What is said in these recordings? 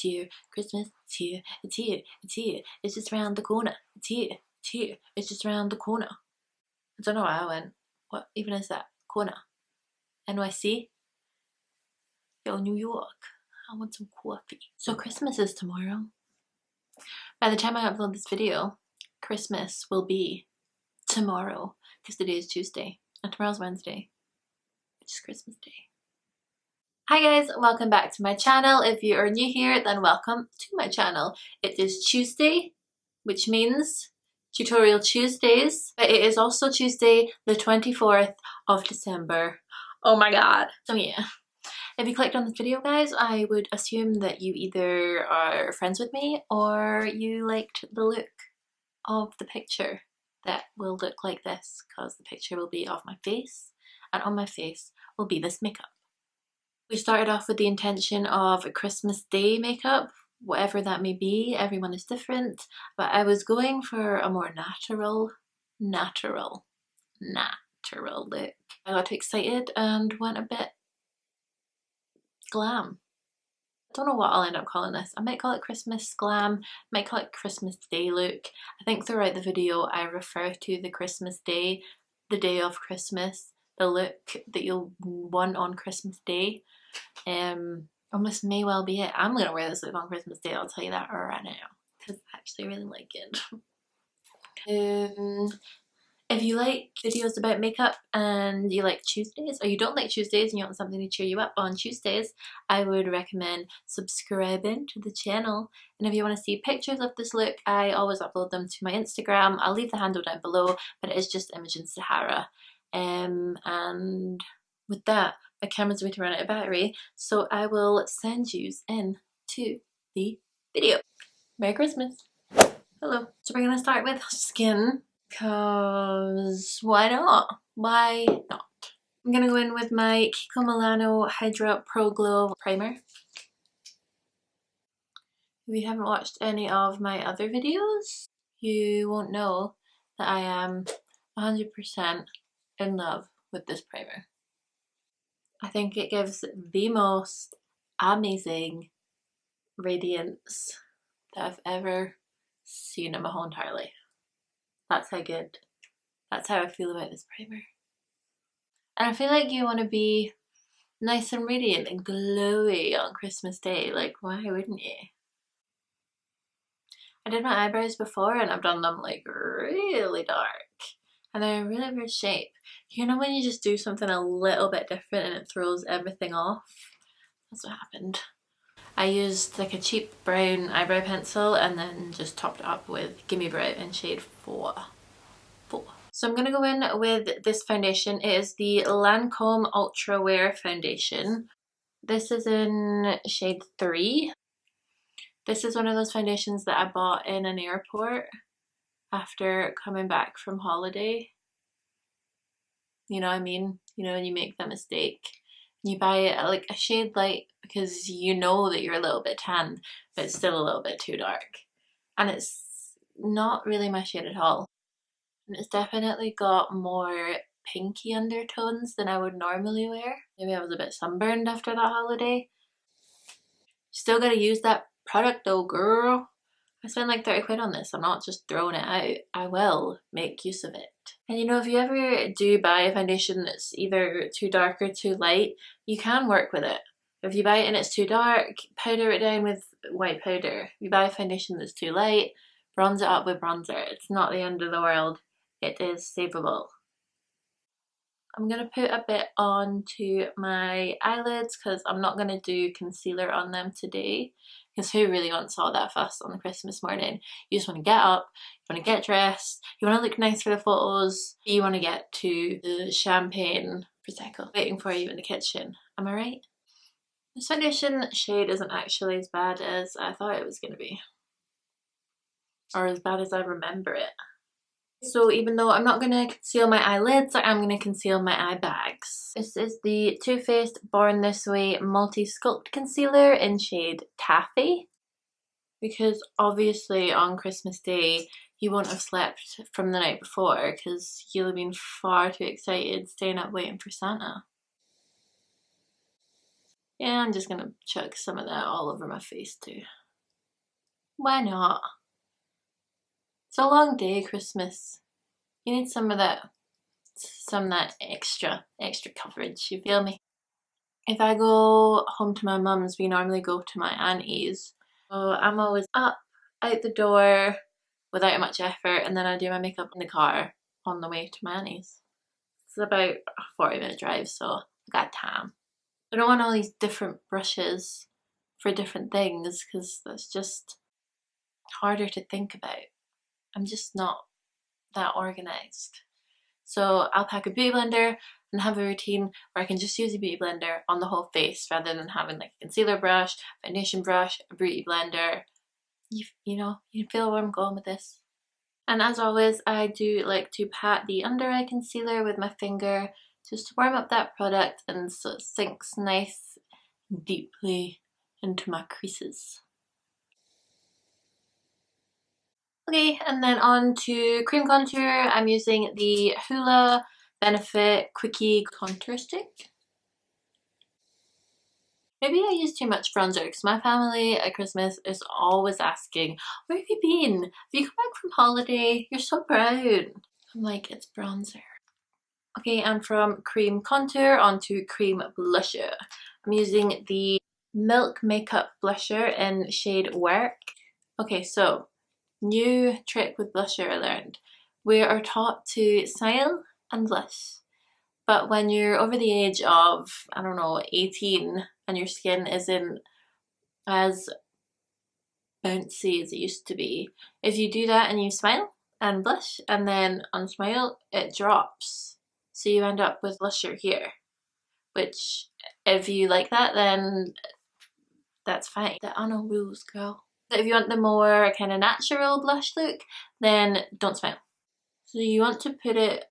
it's here, Christmas, it's here, it's here, it's here, it's just around the corner, it's here, it's here, it's just around the corner. I don't know why I went, what even is that? Corner. NYC? Yo, New York. I want some coffee. So Christmas is tomorrow. By the time I upload this video, Christmas will be tomorrow, because today is Tuesday and tomorrow's Wednesday, which is Christmas Day. Hi guys, welcome back to my channel. If you are new here, then welcome to my channel. It is Tuesday, which means Tutorial Tuesdays, but it is also Tuesday the 24th of December. Oh my god. So yeah, if you clicked on this video guys, I would assume that you either are friends with me or you liked the look of the picture that will look like this, because the picture will be of my face, and on my face will be this makeup. We started off with the intention of a Christmas Day makeup, whatever that may be. Everyone is different, but I was going for a more natural look. I got too excited and went a bit glam. I don't know what I'll end up calling this. I might call it Christmas glam, might call it Christmas Day look. I think throughout the video I refer to the Christmas Day, the day of Christmas, the look that you'll want on Christmas Day. This may well be it. I'm gonna wear this look on Christmas Day, I'll tell you that right now, because I actually really like it. If you like videos about makeup and you like Tuesdays, or you don't like Tuesdays and you want something to cheer you up on Tuesdays, I would recommend subscribing to the channel. And if you want to see pictures of this look, I always upload them to my Instagram. I'll leave the handle down below, but it is just Imogen Sahara. And with that, my camera's going to run out of battery, so I will send yous in to the video. Merry Christmas! Hello. So we're going to start with skin, because why not? Why not? I'm going to go in with my Kiki Milano Hydra Pro Glow Primer. If you haven't watched any of my other videos, you won't know that I am 100% in love with this primer. I think it gives the most amazing radiance that I've ever seen in my whole entire life. That's how good. That's how I feel about this primer. And I feel like you want to be nice and radiant and glowy on Christmas Day. Like, why wouldn't you? I did my eyebrows before and I've done them like really dark. And they're in really weird shape. You know when you just do something a little bit different and it throws everything off? That's what happened. I used like a cheap brown eyebrow pencil and then just topped it up with Gimme Brow in shade 4. So I'm going to go in with this foundation. It is the Lancôme Ultra Wear Foundation. This is in shade 3. This is one of those foundations that I bought in an airport after coming back from holiday. You know what I mean? You know when you make that mistake. You buy it at like a shade light because you know that you're a little bit tan, but it's still a little bit too dark. And it's not really my shade at all. And it's definitely got more pinky undertones than I would normally wear. Maybe I was a bit sunburned after that holiday. Still gotta use that product though, girl. I spent like 30 quid on this. I'm not just throwing it out. I will make use of it. And you know, if you ever do buy a foundation that's either too dark or too light, you can work with it. If you buy it and it's too dark, powder it down with white powder. If you buy a foundation that's too light, bronze it up with bronzer. It's not the end of the world. It is savable. I'm going to put a bit onto my eyelids because I'm not going to do concealer on them today, because who really wants all that fuss on Christmas morning? You just want to get up, you want to get dressed, you want to look nice for the photos, you want to get to the champagne prosecco waiting for you in the kitchen. Am I right? This foundation shade isn't actually as bad as I thought it was going to be, or as bad as I remember it. So even though I'm not going to conceal my eyelids, I'm going to conceal my eye bags. This is the Too Faced Born This Way Multi-Sculpt Concealer in shade Taffy. Because obviously on Christmas Day you won't have slept from the night before because you'll have been far too excited staying up waiting for Santa. Yeah, I'm just gonna chuck some of that all over my face too. Why not? It's a long day, Christmas. You need some of that extra coverage, you feel me? If I go home to my mum's, we normally go to my auntie's. So I'm always up, out the door, without much effort, and then I do my makeup in the car on the way to my auntie's. It's about a 40-minute drive, so I got time. I don't want all these different brushes for different things because that's just harder to think about. I'm just not that organized. So I'll pack a beauty blender and have a routine where I can just use a beauty blender on the whole face rather than having like a concealer brush, foundation brush, a beauty blender. You know, you feel where I'm going with this. And as always, I do like to pat the under eye concealer with my finger just to warm up that product and so it sinks nice deeply into my creases. Okay, and then on to cream contour. I'm using the Hoola Benefit Quickie Contour Stick. Maybe I use too much bronzer because my family at Christmas is always asking, where have you been? Have you come back from holiday? You're so brown. I'm like, it's bronzer. Okay, and from cream contour onto cream blusher. I'm using the Milk Makeup Blusher in shade Work. Okay, so new trick with blusher I learned. We are taught to smile and blush. But when you're over the age of, I don't know, 18 and your skin isn't as bouncy as it used to be, if you do that and you smile and blush and then unsmile, it drops. So you end up with blusher here, which if you like that, then that's fine. There are no rules, girl. But if you want the more kind of natural blush look, then don't smile. So you want to put it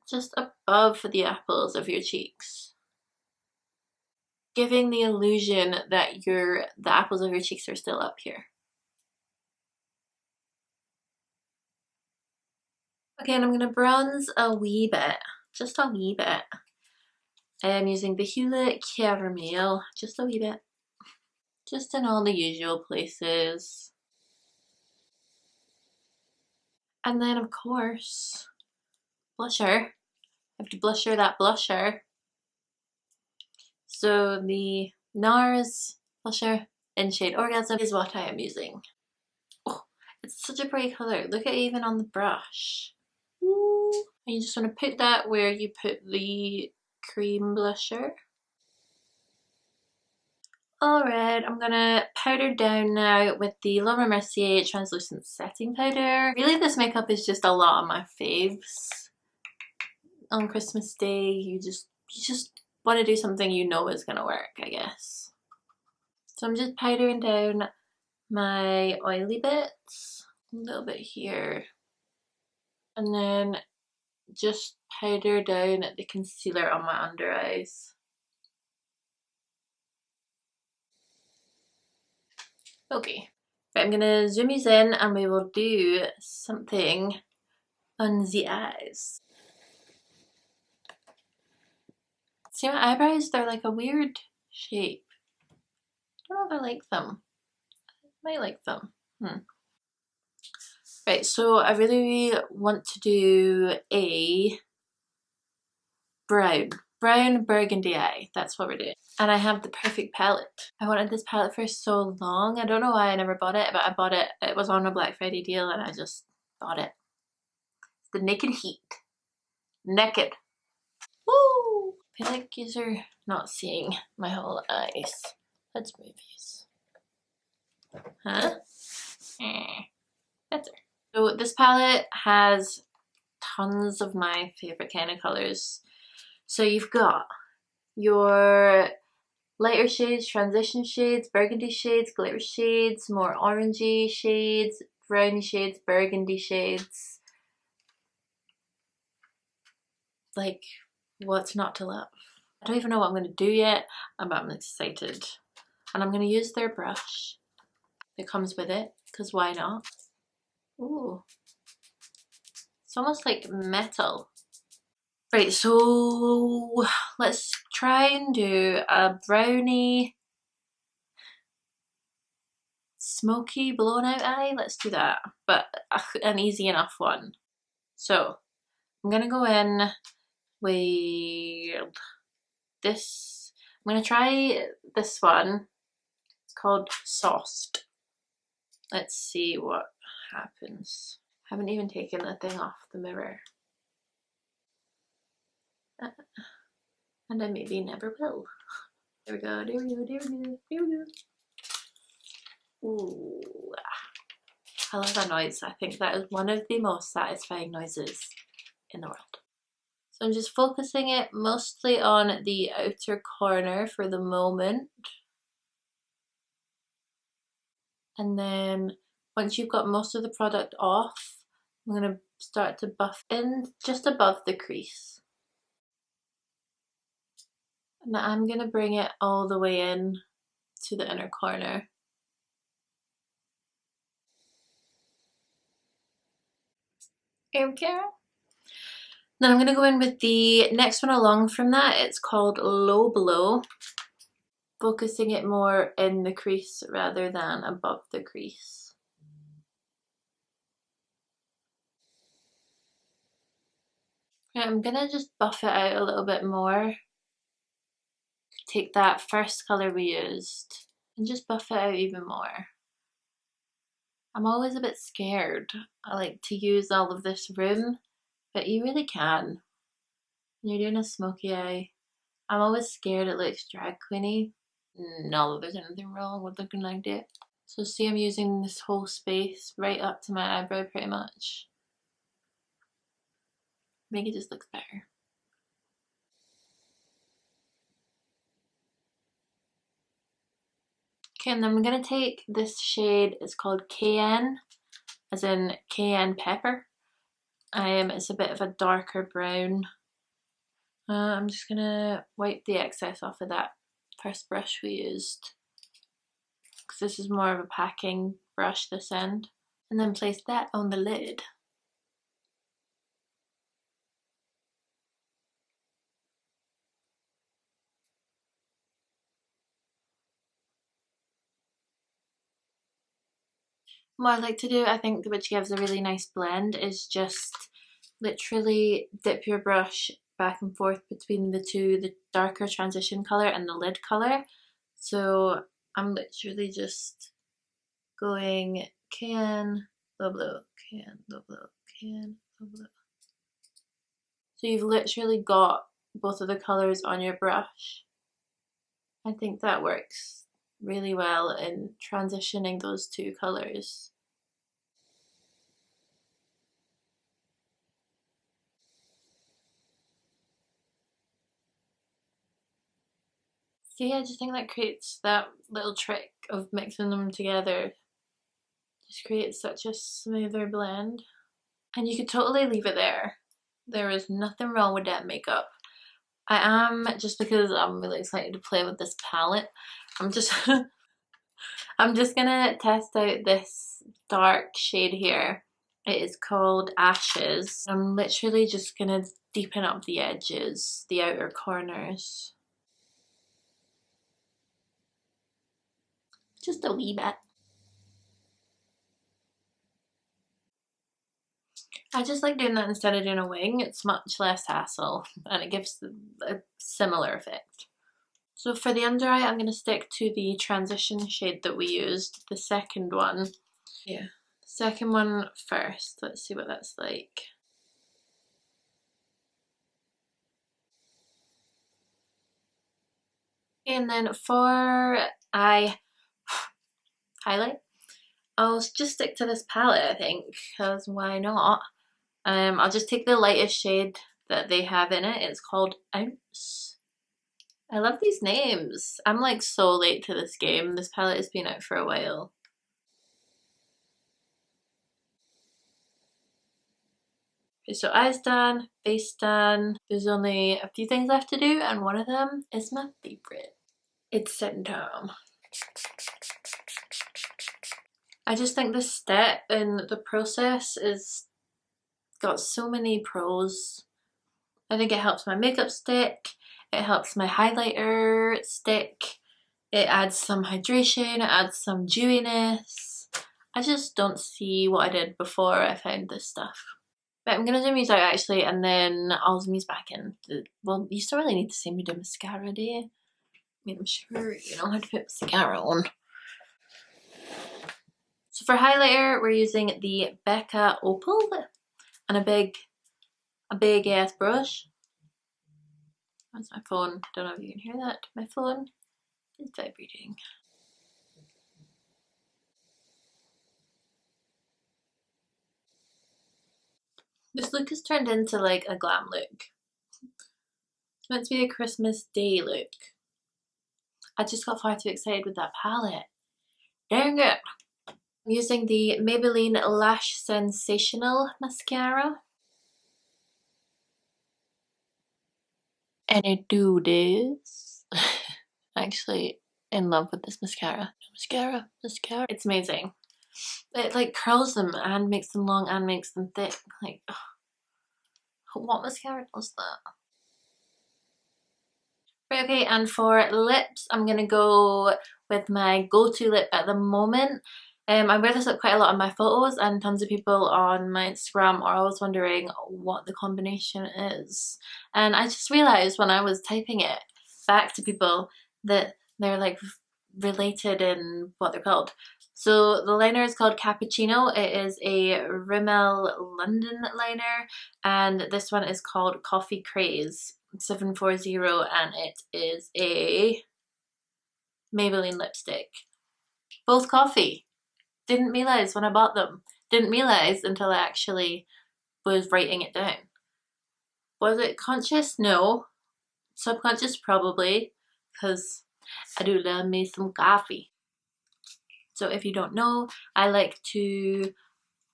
just above the apples of your cheeks, giving the illusion that the apples of your cheeks are still up here. Okay, and I'm gonna bronze a wee bit, just a wee bit. I'm using the Hoola Caramel, just a wee bit. Just in all the usual places. And then of course, blusher. I have to blusher that blusher. So the Nars blusher in shade Orgasm is what I am using. Oh, it's such a pretty colour. Look at it even on the brush. Ooh. And you just want to put that where you put the cream blusher. Alright, I'm gonna powder down now with the Mercier translucent setting powder. Really, this makeup is just a lot of my faves. On Christmas Day, you just want to do something you know is gonna work, I guess. So I'm just powdering down my oily bits, a little bit here, and then just powder down the concealer on my under eyes. Okay, right, I'm gonna zoom these in and we will do something on the eyes. See my eyebrows? They're like a weird shape. I don't know if I like them. I might like them. Right, so I really want to do a brown burgundy eye. That's what we're doing. And I have the perfect palette. I wanted this palette for so long. I don't know why I never bought it, but I bought it. It was on a Black Friday deal and I just bought it. It's the Naked Heat. Naked. Woo! I feel like these are not seeing my whole eyes. Let's move these. Huh? Better. So this palette has tons of my favorite kind of colors. So you've got your lighter shades, transition shades, burgundy shades, glitter shades, more orangey shades, browny shades, burgundy shades. Like, what's not to love? I don't even know what I'm going to do yet, but I'm excited. And I'm going to use their brush that comes with it, because why not? Ooh. It's almost like metal. Right, so let's try and do a brownie smoky blown out eye. Let's do that, but an easy enough one. So I'm gonna go in with this. I'm gonna try this one. It's called Sauced. Let's see what happens. Haven't even taken the thing off the mirror. And I maybe never will. There we go, there we go, there we go, there we go. Ooh. I love that noise. I think that is one of the most satisfying noises in the world. So I'm just focusing it mostly on the outer corner for the moment. And then once you've got most of the product off, I'm going to start to buff in just above the crease. Now I'm going to bring it all the way in to the inner corner. Okay. Then I'm going to go in with the next one along from that. It's called Low Blow, focusing it more in the crease rather than above the crease. I'm going to just buff it out a little bit more. Take that first colour we used and just buff it out even more. I'm always a bit scared. I like to use all of this room, but you really can. When you're doing a smoky eye, I'm always scared it looks drag queeny. Not that there's anything wrong with looking like that. So see, I'm using this whole space right up to my eyebrow pretty much. Make it just look better. Okay, and then I'm gonna take this shade, it's called Cayenne, as in cayenne pepper. It's a bit of a darker brown. I'm just gonna wipe the excess off of that first brush we used, because this is more of a packing brush this end. And then place that on the lid. What I like to do, I think, which gives a really nice blend, is just literally dip your brush back and forth between the two, the darker transition colour and the lid colour. So I'm literally just going cayenne, low blow, cayenne, low blow, cayenne, low blow. So you've literally got both of the colours on your brush. I think that works really well in transitioning those two colours. So yeah, I just think that creates that little trick of mixing them together. Just creates such a smoother blend. And you could totally leave it there. There is nothing wrong with that makeup. I am, just because I'm really excited to play with this palette, I'm just I'm just gonna test out this dark shade here. It is called Ashes. I'm literally just gonna deepen up the edges, the outer corners. Just a wee bit. I just like doing that instead of doing a wing. It's much less hassle and it gives a similar effect. So for the under eye, I'm going to stick to the transition shade that we used, the second one. Yeah, second one first. Let's see what that's like. And then for eye highlight, I'll just stick to this palette, I think, because why not? I'll just take the lightest shade that they have in it. It's called Ounce. I love these names. I'm like so late to this game. This palette has been out for a while. Okay, so eyes done, face done. There's only a few things left to do, and one of them is my favorite. It's setting time. I just think this step in the process is got so many pros. I think it helps my makeup stick, it helps my highlighter stick, it adds some hydration, it adds some dewiness. I just don't see what I did before I found this stuff. But I'm gonna zoom these out actually, and then I'll zoom these back in. Well, you still really need to see me do mascara, do you? I mean, I'm sure you know how to put mascara on. So for highlighter, we're using the Becca Opal and a big ass brush. That's my phone. Don't know if you can hear that. My phone is vibrating. This look has turned into like a glam look. It's meant to be a Christmas Day look. I just got far too excited with that palette. Dang it! I'm using the Maybeline Lash Sensational mascara. And I do this. Actually in love with this mascara. Mascara. It's amazing. It like curls them and makes them long and makes them thick. Like, ugh. What mascara does that? Right, okay, and for lips, I'm gonna go with my go-to lip at the moment. I wear this lip quite a lot on my photos, and tons of people on my Instagram are always wondering what the combination is. And I just realised when I was typing it back to people that they're like related in what they're called. So the liner is called Cappuccino. It is a Rimmel London liner, and this one is called Coffee Craze 740, and it is a Maybelline lipstick. Both coffee. Didn't realise when I bought them. Didn't realise until I actually was writing it down. Was it conscious? No. Subconscious? Probably. Because I do love me some coffee. So if you don't know, I like to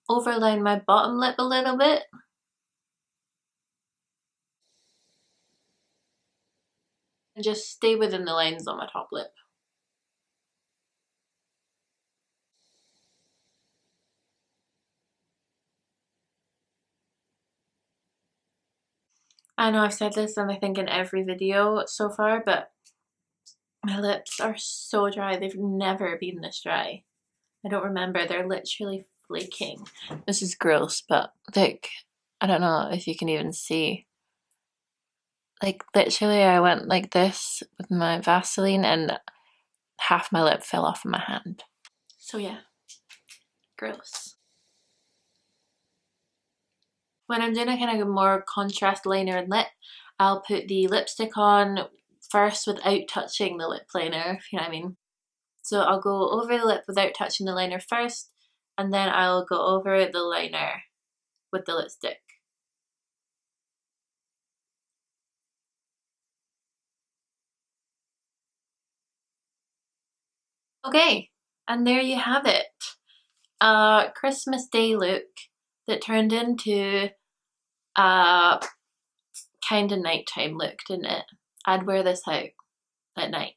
overline my bottom lip a little bit. And just stay within the lines on my top lip. I know I've said this and I think in every video so far, but my lips are so dry. They've never been this dry. I don't remember. They're literally flaking. This is gross, but like, I don't know if you can even see. Like, literally I went like this with my Vaseline and half my lip fell off of my hand. So yeah, gross. When I'm doing a kind of more contrast liner and lip, I'll put the lipstick on first without touching the lip liner, if you know what I mean. So I'll go over the lip without touching the liner first, and then I'll go over the liner with the lipstick. Okay, and there you have it. A Christmas Day look that turned into a kind of nighttime look, didn't it? I'd wear this out at night.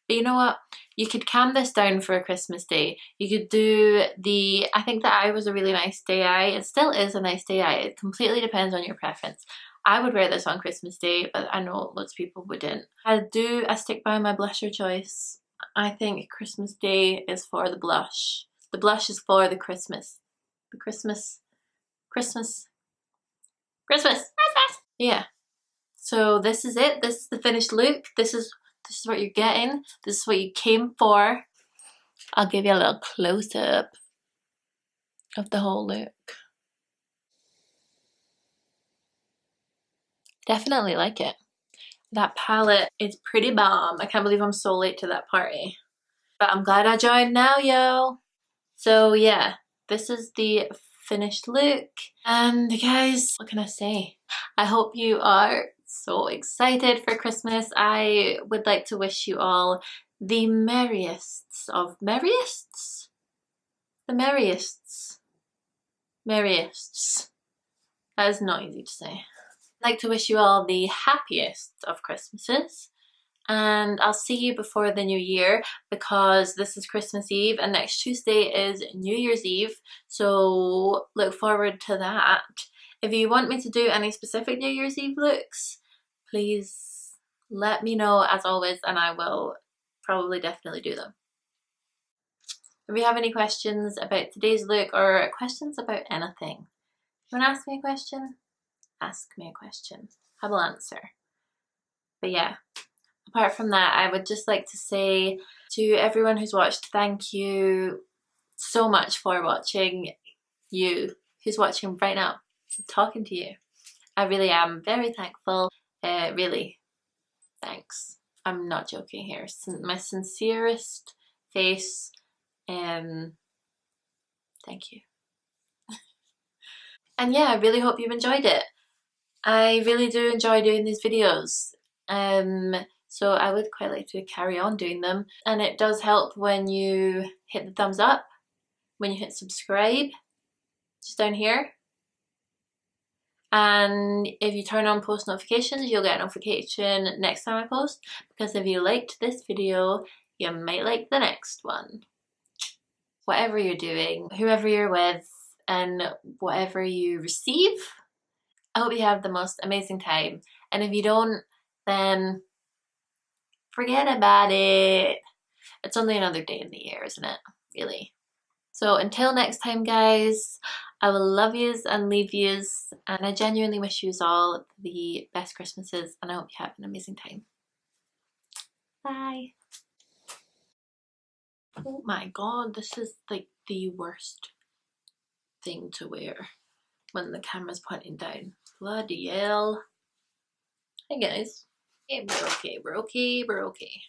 But you know what? You could calm this down for a Christmas Day. You could do the, I think the eye was a really nice day eye. It still is a nice day eye. It completely depends on your preference. I would wear this on Christmas Day, but I know lots of people wouldn't. I stick by my blusher choice. I think Christmas Day is for the blush. The blush is for the Christmas. The Christmas. Yeah. So this is it. This is the finished look. This is what you're getting. This is what you came for. I'll give you a little close-up of the whole look. Definitely like it. That palette is pretty bomb. I can't believe I'm so late to that party. But I'm glad I joined now, yo. So yeah, this is the finished look. And guys, what can I say? I hope you are so excited for Christmas. I would like to wish you all the merriest of merriests? The merriests. Merriests. That is not easy to say. I'd like to wish you all the happiest of Christmases. And I'll see you before the new year, because this is Christmas Eve and next Tuesday is New Year's Eve, so look forward to that. If you want me to do any specific New Year's Eve looks, please let me know as always, and I will probably definitely do them. If you have any questions about today's look or questions about anything, if you want to ask me a question, ask me a question. I will answer. But yeah, apart from that, I would just like to say to everyone who's watched, thank you so much for watching. You who's watching right now, I'm talking to you. I really am very thankful. Really, thanks. I'm not joking here. My sincerest face. Thank you. And yeah, I really hope you've enjoyed it. I really do enjoy doing these videos. So I would quite like to carry on doing them. And it does help when you hit the thumbs up, when you hit subscribe, just down here. And if you turn on post notifications, you'll get a notification next time I post, because if you liked this video, you might like the next one. Whatever you're doing, whoever you're with, and whatever you receive, I hope you have the most amazing time. And if you don't, then forget about it. It's only another day in the year, isn't it? Really. So until next time, guys, I will love yous and leave yous, and I genuinely wish yous all the best Christmases, and I hope you have an amazing time. Bye. Oh my god, this is like the worst thing to wear when the camera's pointing down. Bloody hell. Hey guys. Hey, we're okay, we're okay, we're okay.